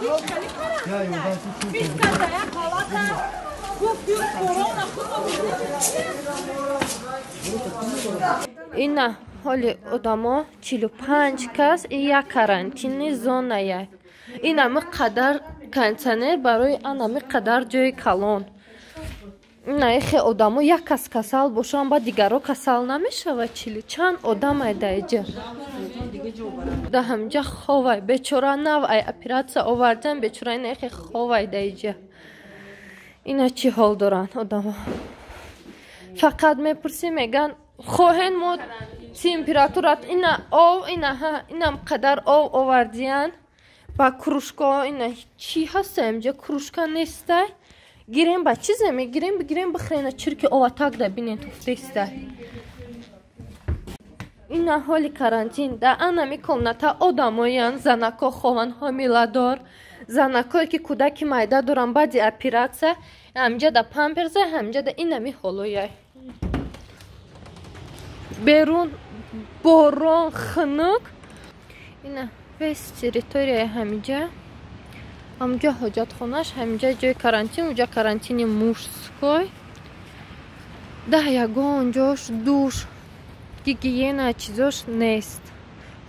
Ина ҳоли одамо 45 кас и як карантинни зоная. Ина миқадар кондитсионер барои ана миқадар ҷои калон. Ина эхе одамо як кас касал бошанд ба дигаро касал намешавад. Чили чанд одам айда иҷа. Да ҳамҷа ховай бечора нав ай операция овардан бечора ина эхе ховай да иҷа. Ина чӣ ҳол доранд одамо? Фақат мепурсӣ меган хоҳен мо температурат ина ов инам қадар ов овардиян ба кружка ина чӣ ҳаста амҷа кружка нестай гирем ба чизе мегирем бигирем бихрена чирки оватак да бинен туфтестай ина ҳоли карантин да анами комната одамоян занако хован ҳомиладор занакое ки кудаки майда доран баъди операция амҷа да памперса амҷа да инами ҳолояй берун борон хунук ина вес территория ҳамҷа ҳамҷа ҳоҷатхонаш ҳамҷа ҷои карантин уҷа карантини мужской да ягон ҷош душ гигиена чизош нест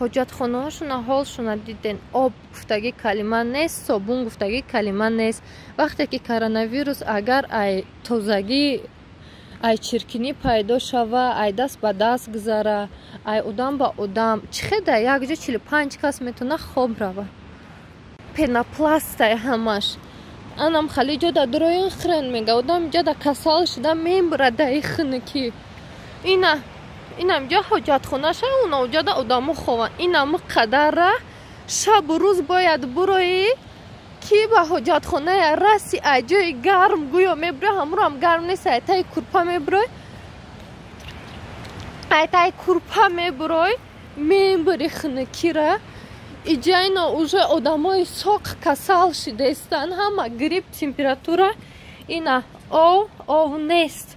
ҳоҷатхонаҳошуна ҳолшуна диден об гуфтагӣ калима нест собун гуфтагӣ калима нест вақте ки коронавирус агар ай тозагӣ ай чиркинӣ пайдо шава ай даст ба даст гузара ай одам ба одам чихеда якҷо 45 кас метавона хоб рава пенопластай ҳамаш анам хали ҷода дуроин хрен мега одам ҷода касал шуда мембурада и хунукӣ инам ҷа ҳоҷатхонаша уна ҷода одамо хован инаму қадара шабу рӯз бояд буроӣ ки ба ҳоҷатхоная раси ай ҷои гарм гӯё мебурӣ ҳамурам гарм нест айтаи курпа мебурой айтаи курпа мебурой мебури хунукира иҷайно уже одамои соқ касал шидестан ҳама грипп температура ина ов нест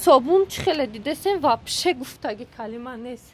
собун чӣ хеле дидесен вапше гуфтаги калима нест